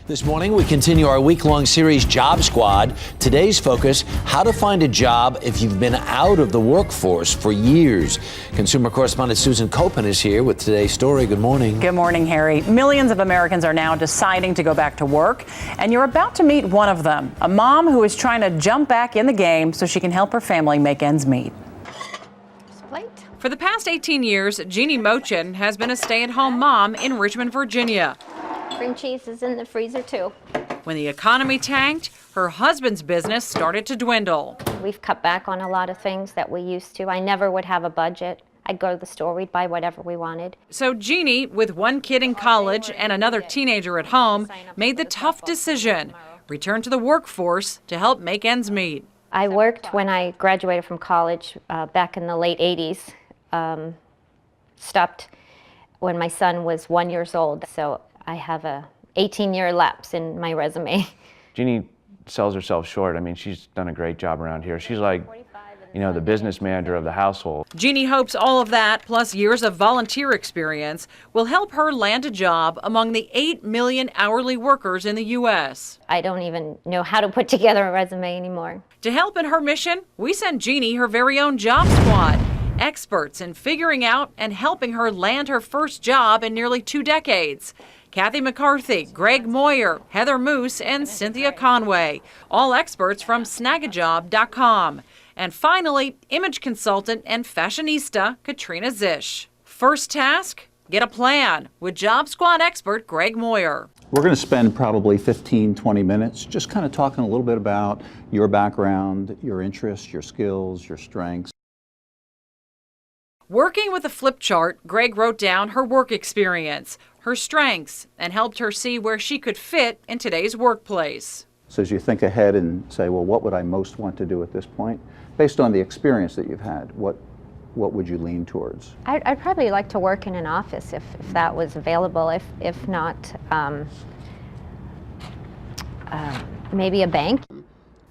This morning, we continue our week-long series, Job Squad. Today's focus, how to find a job if you've been out of the workforce for years. Consumer correspondent Susan Koeppen is here with today's story. Good morning. Good morning, Harry. Millions of Americans are now deciding to go back to work, and you're about to meet one of them, a mom who is trying to jump back in the game so she can help her family make ends meet. For the past 18 years, Jeannie Mochin has been a stay-at-home mom in Richmond, Virginia. Cream cheese is in the freezer too. When the economy tanked, her husband's business started to dwindle. We've cut back on a lot of things that we used to. I never would have a budget. I'd go to the store, we'd buy whatever we wanted. So Jeannie, with one kid in college and another teenager at home, made the tough decision, return to the workforce to help make ends meet. I worked when I graduated from college back in the late 80s. Stopped when my son was 1 year old. So I have a 18-year lapse in my resume. Jeannie sells herself short. I mean, she's done a great job around here. She's like, you know, the business manager of the household. Jeannie hopes all of that, plus years of volunteer experience, will help her land a job among the 8 million hourly workers in the U.S. I don't even know how to put together a resume anymore. To help in her mission, we sent Jeannie her very own Job Squad, experts in figuring out and helping her land her first job in nearly 2 decades. Kathy McCarthy, Greg Moyer, Heather Moose, and Cynthia Conway, all experts from snagajob.com. And finally, image consultant and fashionista Katrina Zish. First task, get a plan with Job Squad expert Greg Moyer. We're going to spend probably 15, 20 minutes just kind of talking a little bit about your background, your interests, your skills, your strengths. Working with a flip chart, Greg wrote down her work experience, her strengths, and helped her see where she could fit in today's workplace. So as you think ahead and say, well, what would I most want to do at this point? Based on the experience that you've had, what would you lean towards? I'd probably like to work in an office if that was available. If not, maybe a bank.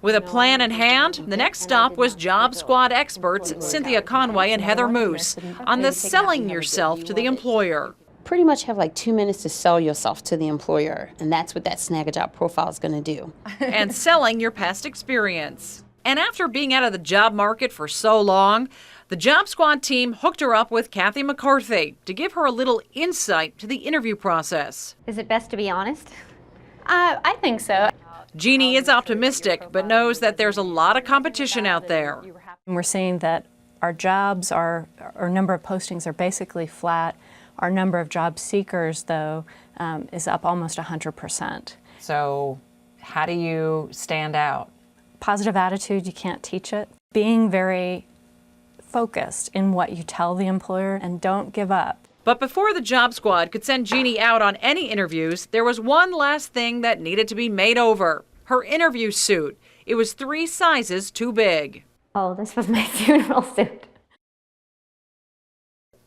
With a plan in hand, the next stop was Job Squad experts Cynthia Conway and Heather Moose on the selling yourself to the employer. Pretty much have like 2 minutes to sell yourself to the employer, and that's what that Snag a Job profile is going to do. And selling your past experience. And after being out of the job market for so long, the Job Squad team hooked her up with Kathy McCarthy to give her a little insight to the interview process. Is it best to be honest? I think so. Jeannie is optimistic, but knows that there's a lot of competition out there. We're seeing that our jobs, our number of postings are basically flat. Our number of job seekers, though, is up almost 100%. So how do you stand out? Positive attitude, you can't teach it. Being very focused in what you tell the employer, and don't give up. But before the Job Squad could send Jeannie out on any interviews, there was one last thing that needed to be made over. Her interview suit. It was 3 sizes too big. Oh, this was my funeral suit.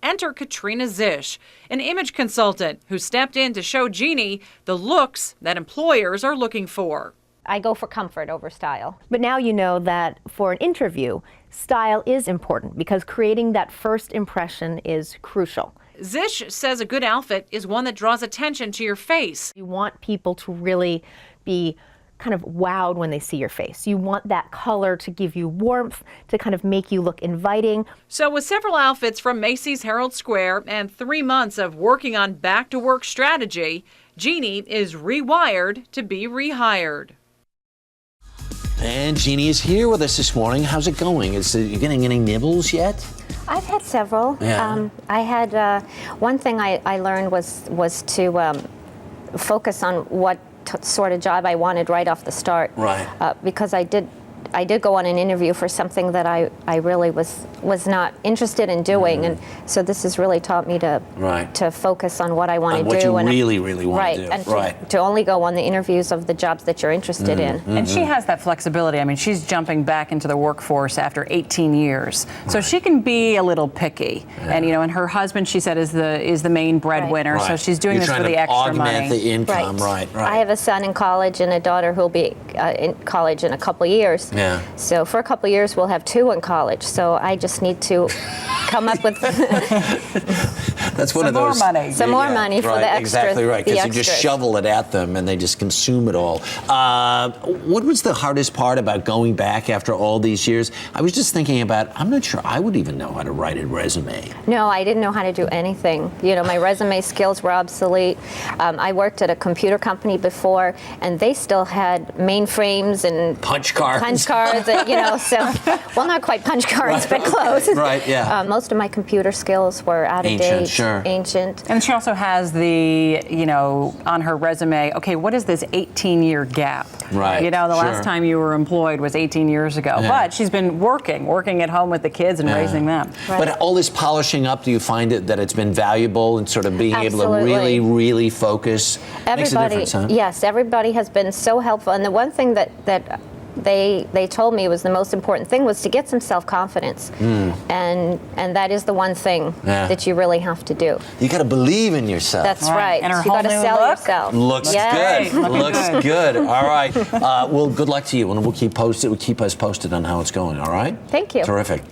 Enter Katrina Zish, an image consultant who stepped in to show Jeannie the looks that employers are looking for. I go for comfort over style. But now you know that for an interview, style is important because creating that first impression is crucial. Zish says a good outfit is one that draws attention to your face. You want people to really be kind of wowed when they see your face. You want that color to give you warmth, to kind of make you look inviting. So with several outfits from Macy's Herald Square and 3 months of working on back-to-work strategy, Jeannie is rewired to be rehired. And Jeannie is here with us this morning. How's it going? Is you getting any nibbles yet? I've had several. Yeah. I had one thing I learned was to focus on what sort of job I wanted right off the start. Right. Because I did go on an interview for something that I really was not interested in doing, and so this has really taught me to focus on what I want to do. What you really want to do. And to only go on the interviews of the jobs that you're interested in. And she has that flexibility. I mean, she's jumping back into the workforce after 18 years. So she can be a little picky. Yeah. And, you know, and her husband, she said, is the main breadwinner. So she's doing this for the extra money. You're trying to augment the income. Right. I have a son in college and a daughter who'll be in college in a couple of years. Yeah. So for a couple of years, we'll have 2 in college. So I just need to come up with... That's one Some of those. more money. Some more money for right, the extra. Exactly right, because you just extras. shovel it at them and they just consume it all. What was the hardest part about going back after all these years? I was just thinking about, I'm not sure I would even know how to write a resume. No, I didn't know how to do anything. You know, my resume skills were obsolete. I worked at a computer company before, and they still had mainframes and Punch cards. and, you know, so, well, not quite punch cards, but close. Right, yeah. Most of my computer skills were out of date. Sure. Ancient. And she also has the, you know, on her resume, okay, what is this 18-year gap? Right, You know, the sure. last time you were employed was 18 years ago. Yeah. But she's been working at home with the kids and raising them. But all this polishing up, do you find that it's been valuable in sort of being able to Absolutely. really focus? Makes a difference, huh? Yes, everybody has been so helpful. And the one thing that they told me was the most important thing was to get some self-confidence. And that is the one thing that you really have to do. You got to believe in yourself. That's right. And her You got to whole new sell look? yourself. Looks Yes. good. Looks good. All right. Well, good luck to you, and we'll keep us posted on how it's going. All right. Thank you. Terrific.